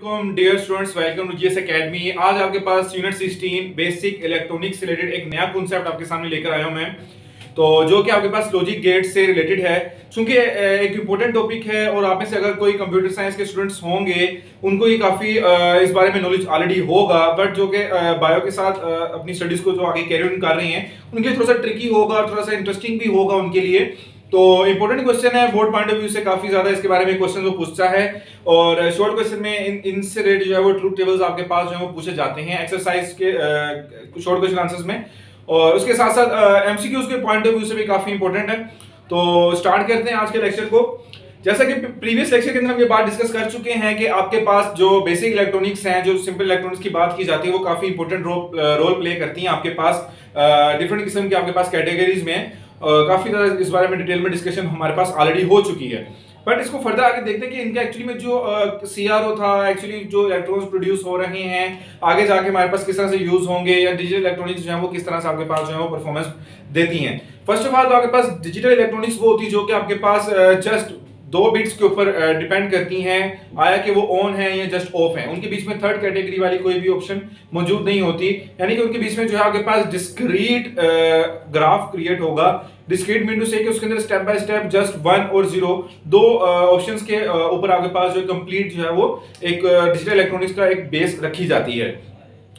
वालेकुम dear students, welcome to GS academy. आज आपके पास यूनिट 16 बेसिक इलेक्ट्रॉनिक्स से रिलेटेड एक नया कॉन्सेप्ट आपके सामने लेकर आया हूं मैं, तो जो कि आपके पास लॉजिक गेट से रिलेटेड है। क्योंकि एक इंपॉर्टेंट टॉपिक है और आप में से अगर कोई कंप्यूटर साइंस के स्टूडेंट्स होंगे उनको ये काफ़ी इस बारे में नॉलेज ऑलरेडी होगा, बट जो कि बायो के साथ अपनी स्टडीज़ को जो आगे कैरी ऑन कर रहे हैं उनके लिए थोड़ा सा ट्रिकी होगा, थोड़ा सा इंटरेस्टिंग भी होगा उनके लिए। तो इंपॉर्टेंट क्वेश्चन है, बोर्ड पॉइंट ऑफ व्यू से काफी ज्यादा इसके बारे में क्वेश्चन वो पूछता है। और शॉर्ट क्वेश्चन में इनसे रिलेटेड जो है वो ट्रूथ टेबल्स आपके पास जो है वो पूछे जाते हैं एक्सरसाइज के शॉर्ट क्वेश्चन आंसर्स में। और उसके साथ साथ एमसीक्यूज के पॉइंट ऑफ व्यू से भी काफी इंपॉर्टेंट है। तो स्टार्ट करते हैं आज के लेक्चर को। जैसा कि प्रीवियस लेक्चर के अंदर हम ये बात डिस्कस कर चुके हैं कि आपके पास जो बेसिक इलेक्ट्रॉनिक्स हैं, जो सिंपल इलेक्ट्रॉनिक्स की बात की जाती है, वो काफी इंपॉर्टेंट रोल प्ले करती हैं आपके पास डिफरेंट किस्म के आपके पास कैटेगरीज में। काफी ज्यादा इस बारे में डिटेल में डिस्कशन हमारे पास ऑलरेडी हो चुकी है। बट इसको फर्दर आगे देखते हैं कि इनका एक्चुअली में जो सीआरओ था, एक्चुअली जो इलेक्ट्रॉन्स प्रोड्यूस हो रहे हैं आगे जाके हमारे पास किस तरह से यूज होंगे, या डिजिटल इलेक्ट्रॉनिक्स जो है वो किस तरह से आपके पास जो है वो परफॉर्मेंस देती हैं। फर्स्ट ऑफ ऑल तो आपके पास डिजिटल इलेक्ट्रॉनिक्स वो होती है जो कि आपके पास जस्ट दो बिट्स के ऊपर डिपेंड करती हैं, आया कि वो ऑन है या जस्ट ऑफ है। उनके बीच में थर्ड कैटेगरी वाली कोई भी ऑप्शन मौजूद नहीं होती, यानी कि उनके बीच में जो है आपके पास डिस्क्रीट ग्राफ क्रिएट होगा। डिस्क्रीट मीन टू से कि उसके अंदर स्टेप बाय स्टेप जस्ट 1 और 0 दो ऑप्शंस के ऊपर आपके पास जो कंप्लीट जो है वो एक डिजिटल इलेक्ट्रॉनिक्स का एक बेस रखी जाती है।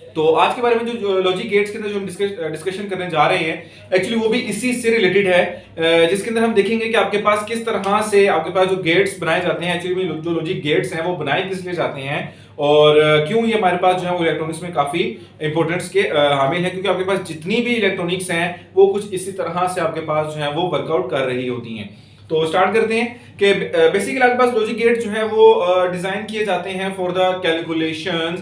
तो आज के बारे में जो लॉजिक गेट्स के अंदर जो हम डिस्कशन करने जा रहे हैं एक्चुअली वो भी इसी से रिलेटेड है, जिसके अंदर हम देखेंगे कि आपके पास किस तरह से आपके पास जो गेट्स बनाए जाते हैं, एक्चुअली जो लॉजिक गेट्स हैं वो बनाए किस लिए जाते हैं और क्यों ये हमारे पास जो है वो इलेक्ट्रॉनिक्स में काफी इंपॉर्टेंस के हामिल है। क्योंकि आपके पास जितनी भी इलेक्ट्रॉनिक्स हैं वो कुछ इसी तरह से आपके पास जो है वो वर्कआउट कर रही होती हैं। तो स्टार्ट करते हैं कि बेसिकली आपके पास लॉजिक गेट जो है वो डिजाइन किए जाते हैं फॉर द कैलकुलेशंस।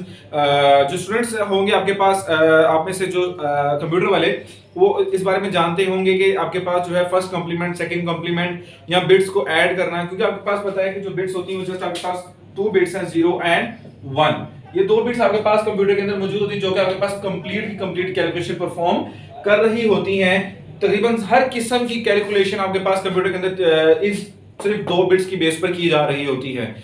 जो स्टूडेंट्स होंगे आपके पास, आप में से जो कंप्यूटर वाले, वो इस बारे में जानते होंगे कि आपके पास जो है फर्स्ट कॉम्प्लीमेंट, सेकंड कॉम्प्लीमेंट या बिट्स को ऐड करना है। क्योंकि आपके पास पता है कि जो बिट्स होती हैं जस्ट आपके पास 2 बिट्स हैं, 0 एंड 1। ये 2 बिट्स आपके पास कंप्यूटर के अंदर मौजूद होती है जो कि आपके पास कंप्लीट कैलकुलेशन परफॉर्म कर रही होती हैं। तकरीबन हर किस्म की कैलकुलेशन आपके पास कंप्यूटर के अंदर इस सिर्फ 2 बिट्स की बेस पर की जा रही होती है।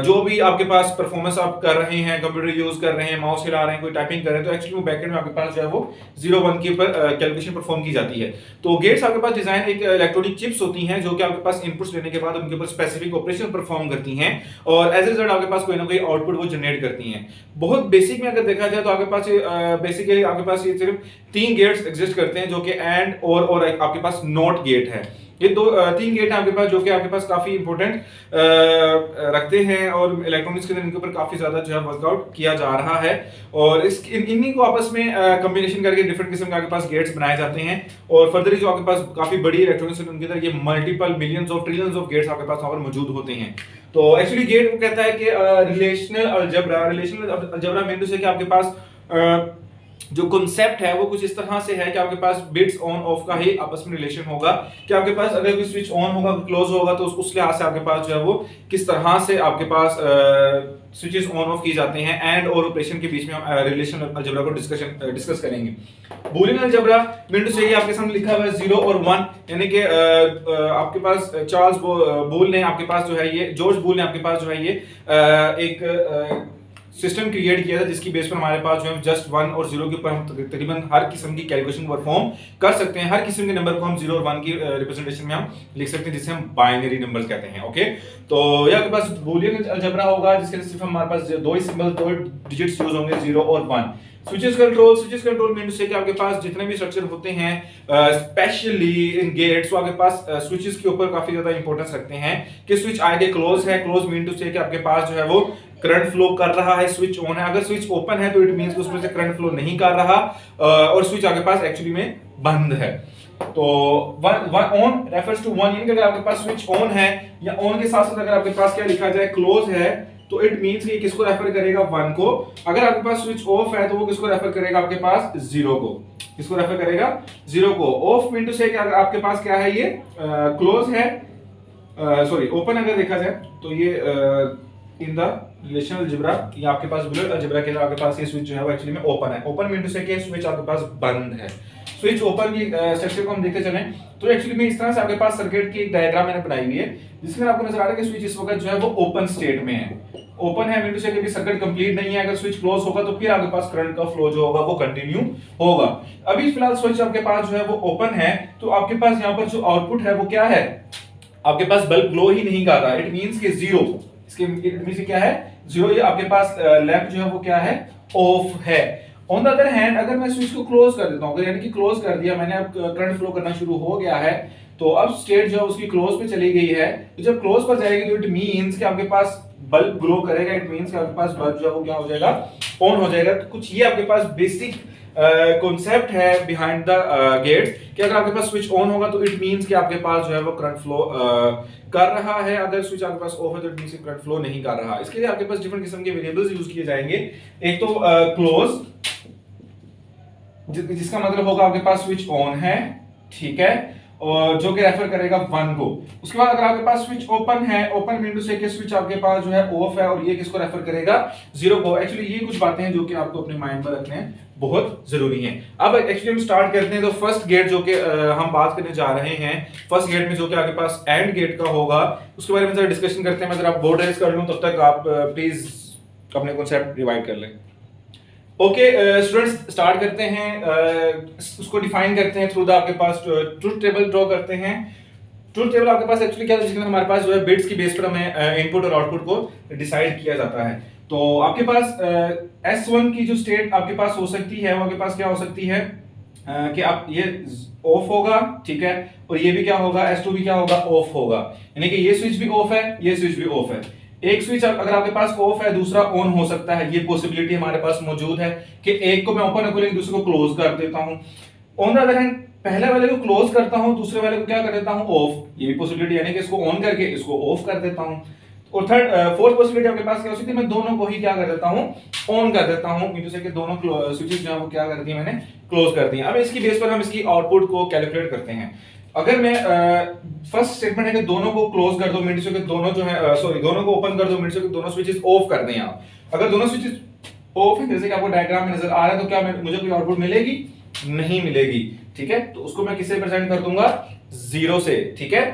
जो भी आपके पास परफॉर्मेंस आप कर रहे हैं, कंप्यूटर यूज कर रहे हैं, माउस हिला रहे हैं, कोई टाइपिंग कर रहे हैं, तो एक्चुअली वो बैकएंड में आपके पास जो है वो 0-1 के ऊपर कैलकुलेशन परफॉर्म की जाती है। तो गेट्स आपके पास डिजाइन एक इलेक्ट्रॉनिक चिप्स होती हैं जो कि आपके पास इनपुट्स लेने के बाद उनके ऊपर स्पेसिफिक ऑपरेशन परफॉर्म करती हैं और एज ए रिजल्ट आपके पास कोई ना कोई आउटपुट वो जनरेट करती हैं। बहुत बेसिक में अगर देखा जाए तो आपके पास बेसिकली आपके पास ये सिर्फ 3 गेट्स एग्जिस्ट करते हैं जो कि एंड और आपके पास नॉट गेट है। ये 3 गेट हैं आपके पास जो कि आपके पास काफी इंपॉर्टेंट रखते हैं और इलेक्ट्रॉनिक्स के अंदर इनके ऊपर काफी ज्यादा जो है वर्कआउट किया जा रहा है। और इन्हीं को आपस में कॉम्बिनेशन करके डिफरेंट किस्म के आपके पास गेट्स बनाए जाते हैं। और फर्दर जो आपके पास काफी बड़ी इलेक्ट्रॉनिक्स है उनके अंदर ये multiple millions of trillions of gates आपके पास वहां पर मौजूद होते हैं। तो एक्चुअली गेट वो कहता है कि रिलेशनल अलजेब्रा मीन टू से कि आपके पास जो कॉन्सेप्ट है वो कुछ इस तरह से है कि आपके पास बिट्स ऑन ऑफ का ही आपस में रिलेशन होगा कि आपके पास अगर कोई स्विच ऑन होगा, क्लोज होगा, तो उस लिहाज से आपके पास जो है वो किस तरह से आपके पास स्विचेस ऑन ऑफ किए जाते हैं। एंड और ऑपरेशन के बीच में हम रिलेशन अलजेब्रा को डिस्कस करेंगे। बूलियन अलजेब्रा मीन टू से आपके सामने लिखा हुआ है 0 और 1, यानी कि आपके पास चार्ल्स बूल ने आपके पास जो है ये जॉर्ज बूल ने आपके पास जो है ये एक सिस्टम क्रिएट किया था जिसकी बेस पर हमारे पास जो है जस्ट 1 और 0 के ऊपर हम तकरीबन हर किस्म की कैलकुलेशन परफॉर्म कर सकते हैं। हर किस्म के नंबर को हम 0 और 1 की रिप्रेजेंटेशन में हम लिख सकते हैं जिसे हम बाइनरी नंबर्स कहते हैं। ओके, तो ये आपके पास बूलियन अलजेब्रा होगा जिसके अंदर सिर्फ हमारे पास 2 ही सिंबल, 2 डिजिट्स यूज होंगे, 0 और 1। स्विचेस कंट्रोल मीन टू से कि आपके पास जितने भी स्ट्रक्चर होते हैं स्पेशली इन गेट्स, वो आपके पास स्विचेस के ऊपर काफी ज्यादा इंपॉर्टेंस रखते हैं कि स्विच आगे क्लोज है। क्लोज मीन टू से कि आपके पास जो है वो करंट फ्लो कर रहा है, स्विच ऑन है। अगर स्विच ओपन है तो इट मींस कि उसमें से करंट फ्लो नहीं कर रहा और स्विच आपके पास एक्चुअली में बंद है। तो ऑन रेफर्स टू 1, यानी कि अगर आपके पास स्विच ऑन है या ऑन के साथ साथ अगर आपके पास क्या लिखा जाए क्लोज है तो इट मींस कि किसको रेफर करेगा 1 को। अगर आपके पास स्विच ऑफ है तो वो किसको रेफर करेगा आपके पास 0 को। किसको रेफर करेगा 0 को। ऑफ मीन टू से कि अगर आपके पास क्या है ये क्लोज है, सॉरी ओपन अगर देखा जाए तो ये इन द रिलेशनल अलजेब्रा या आपके पास बुलियन अलजेब्रा के अंदर आपके पास ये स्विच जो है वो एक्चुअली में ओपन है। ओपन मीन टू से कि स्विच आपके पास बंद है। स्विच ओपन की स्ट्रक्चर को हम देखते चलें तो एक्चुअली में इस तरह से आपके पास सर्किट की एक डायग्राम मैंने बनाई हुई है जिसमें आपको नजर आ रहा है कि स्विच इस वक्त जो है वो ओपन स्टेट में है। ओपन है मीन टू से कि सर्किट कंप्लीट नहीं है। अगर स्विच क्लोज होगा तो फिर आपके पास करंट का फ्लो जो होगा वो कंटिन्यू होगा। अभी फिलहाल स्विच आपके पास जो है वो ओपन है तो आपके पास यहाँ पर जो आउटपुट है वो क्या है, आपके पास बल्ब ग्लो ही नहीं कर रहा। इट मींस कि जीरो, इसके इट मींस क्या है जीरो। ये आपके पास लैंप जो है वो क्या है ऑफ है। ऑन द अदर हैंड अगर मैं स्विच को क्लोज कर देता हूं, अगर यानी कि क्लोज कर दिया मैंने, अब करंट फ्लो करना शुरू हो गया है तो अब स्टेट जो है उसकी क्लोज पे चली गई है। तो जब क्लोज पर जाएगी तो इट मींस कि आपके पास बल्ब ग्लो करेगा। इट मींस कि आपके पास बल्ब जो है वो क्या हो जाएगा ऑन हो जाएगा। तो कुछ ये आपके पास बेसिक कॉन्सेप्ट है बिहाइंड द गेट कि अगर आपके पास स्विच ऑन होगा तो इट मींस कि आपके पास जो है वो करंट फ्लो कर रहा है। अगर स्विच आपके पास ऑफ है तो इट मींस करंट फ्लो नहीं कर रहा। इसके लिए आपके पास डिफरेंट किस्म के वेरिएबल्स यूज किए जाएंगे। एक तो क्लोज जिसका मतलब होगा आपके पास स्विच ऑन है, ठीक है, और जो कि रेफर करेगा 1 को। उसके बाद अगर आपके पास स्विच ओपन है, ओपन मीन टू से कि स्विच आपके पास जो है ऑफ है और ये किसको रेफर करेगा 0 को। एक्चुअली ये कुछ बातें हैं जो कि आपको अपने माइंड में रखने बहुत जरूरी हैं। अब एक्चुअली हम स्टार्ट करते हैं तो फर्स्ट गेट जो कि हम बात करने जा रहे हैं, फर्स्ट गेट में जो कि आपके पास एंड गेट का होगा उसके बारे में जरा डिस्कशन करते हैं। मैं जरा बोर्ड रेज कर लूं तब तक आप प्लीज अपने कॉन्सेप्ट रिवाइड कर लें। ओके स्टूडेंट्स स्टार्ट करते हैं। उसको डिफाइन करते हैं थ्रू द आपके पास ट्रुथ टेबल ड्रॉ करते हैं। ट्रुथ टेबल आपके पास एक्चुअली क्या है जिसमें हमारे पास जो है बिट्स की बेस पर हमें इनपुट और आउटपुट को डिसाइड किया जाता है। तो आपके पास S1 की जो स्टेट आपके पास हो सकती है वो आपके पास क्या हो सकती है कि आप ये ऑफ होगा, ठीक है, और ये भी क्या होगा S2 भी क्या होगा ऑफ होगा। यानी कि ये स्विच भी ऑफ है, ये स्विच भी ऑफ है। एक स्विच अगर आपके पास ऑफ है दूसरा ऑन हो सकता है, ये पॉसिबिलिटी हमारे पास मौजूद है कि एक को मैं ओपन रखूं लेकिन दूसरे को क्लोज कर देता हूं। ऑन द अदर हैंड पहले वाले को क्लोज करता हूं, दूसरे वाले को क्या कर देता हूं ऑफ, ये भी पॉसिबिलिटी, यानी कि इसको ऑन करके इसको ऑफ कर देता हूं। और फोर्थ पॉसिबिलिटी आपके पास क्या हो सकती है, मैं दोनों को ही क्या कर देता हूं ऑन कर देता हूं, मीन टू से कि दोनों स्विचेस जो है वो क्या कर दिए मैंने क्लोज कर दिए। अब इसकी बेस पर हम इसकी आउटपुट को कैलकुलेट करते हैं। अगर मैं फर्स्ट स्टेटमेंट है कि दोनों को क्लोज कर दो, मीन टू से कि दोनों जो है सॉरी दोनों को ओपन कर दो, मीन टू से कि दोनों स्विचेस ऑफ कर दें आप। अगर दोनों स्विचेस ऑफ है जैसे कि आपको डायग्राम में नजर आ रहा है तो क्या मुझे कोई आउटपुट मिलेगी, नहीं मिलेगी, ठीक है। तो उसको मैं किससे रिप्रेजेंट कर दूंगा 0 से, ठीक है।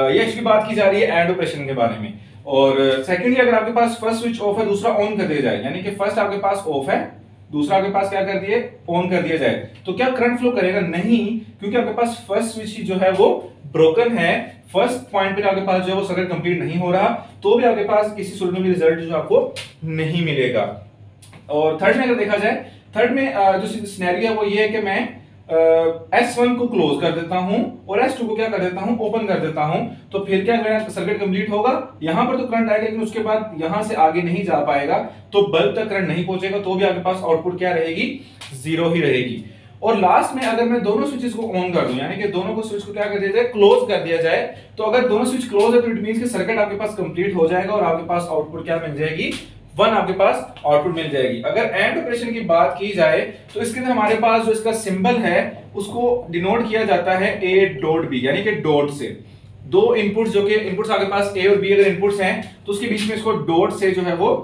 ये एक्चुअली बात की जा रही है एंड ऑपरेशन के बारे में। और सेकेंडली अगर आपके पास फर्स्ट स्विच ऑफ है दूसरा ऑन कर दिया जाए, यानी कि फर्स्ट आपके पास ऑफ है दूसरा आपके पास क्या कर दिए ऑन कर दिया जाए, तो क्या करंट फ्लो करेगा, नहीं, क्योंकि आपके पास फर्स्ट स्विच जो है वो ब्रोकन है। फर्स्ट पॉइंट पे आपके पास जो है वो सर्किट कंप्लीट नहीं हो रहा, तो भी आपके पास किसी सूरत में रिजल्ट जो आपको नहीं मिलेगा। और थर्ड में अगर देखा जाए, थर्ड में जो सिनेरियो है वो ये है कि मैं S1 को क्लोज कर देता हूं और S2 को क्या कर देता हूं ओपन कर देता हूं, तो फिर क्या मेरा सर्किट कंप्लीट होगा। यहां पर तो करंट आएगा लेकिन उसके बाद यहां से आगे नहीं जा पाएगा, तो बल्ब तक करंट नहीं पहुंचेगा, तो भी आपके पास आउटपुट क्या रहेगी 0 ही रहेगी। और लास्ट में अगर मैं दोनों स्विचेस को ऑन कर दूं, यानी कि दोनों को स्विच को क्या कर दिया जाए क्लोज कर दिया जाए, तो अगर दोनों स्विच क्लोज है तो इट मींस कि सर्किट आपके पास कंप्लीट हो जाएगा और आपके पास आउटपुट क्या मिल जाएगी 1 आपके पास आउटपुट मिल जाएगी। अगर एंड ऑपरेशन की बात की जाए तो इसके अंदर हमारे पास जो इसका सिंबल है उसको डिनोट किया जाता है A डॉट B, यानी कि डॉट से। दो इनपुट्स जो कि इनपुट्स आपके पास A और B अगर इनपुट्स हैं तो उसके बीच में इसको डॉट से जो है वो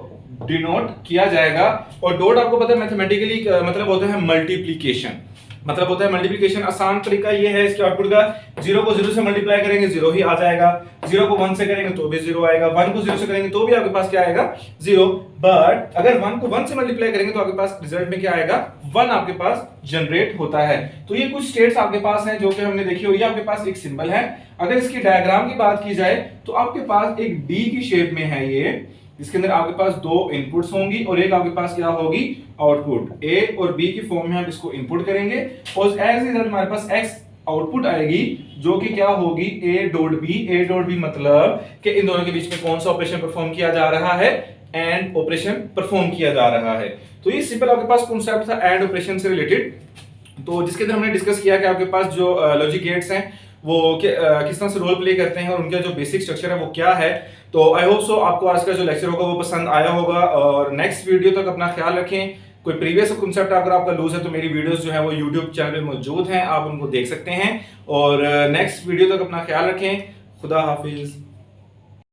डिनोट किया जाएगा। और डॉट आपको पता है मैथमेटिकली मतलब होता है मल्टीप्लिकेशन, मतलब होता है मल्टीप्लिकेशन। आसान तरीका ये है इसके आउटपुट का, 0 को 0 से मल्टीप्लाई करेंगे 0 ही आ जाएगा, 0 को 1 से करेंगे तो भी 0 आएगा, 1 को 0 से करेंगे तो भी आपके पास क्या आएगा 0। बट अगर 1 को 1 से मल्टीप्लाई करेंगे तो आपके पास रिजल्ट में क्या आएगा 1 आपके पास जनरेट होता है। तो ये कुछ स्टेट्स आपके पास हैं जो कि हमने देखी, और ये आपके पास एक सिंबल है। अगर इसकी डायग्राम की बात की जाए तो आपके पास एक डी की शेप में है ये, जिसके अंदर आपके पास दो इनपुट्स होंगी और एक आपके पास क्या होगी आउटपुट। ए और बी की फॉर्म में हम इसको इनपुट करेंगे और एज रिजल्ट हमारे पास एक्स आउटपुट आएगी जो कि क्या होगी A dot B. A dot B मतलब कि इन दोनों के बीच में कौन सा ऑपरेशन परफॉर्म किया जा रहा है, एंड ऑपरेशन परफॉर्म किया जा रहा है। तो ये सिंपल आपके पास कॉन्सेप्ट था एंड ऑपरेशन से रिलेटेड, तो जिसके अंदर हमने डिस्कस किया कि आपके पास जो लॉजिक गेट्स हैं वो किस तरह से रोल प्ले करते हैं और उनका जो बेसिक स्ट्रक्चर है वो क्या है। तो आई होप सो आपको आज का जो लेक्चर होगा वो पसंद आया होगा, और नेक्स्ट वीडियो तक अपना ख्याल रखें। कोई प्रीवियस कॉन्सेप्ट अगर आपका लूज है तो मेरी वीडियोस जो है वो यूट्यूब चैनल पे मौजूद हैं, आप उनको देख सकते हैं। और नेक्स्ट वीडियो तक अपना ख्याल रखें। खुदा हाफिज।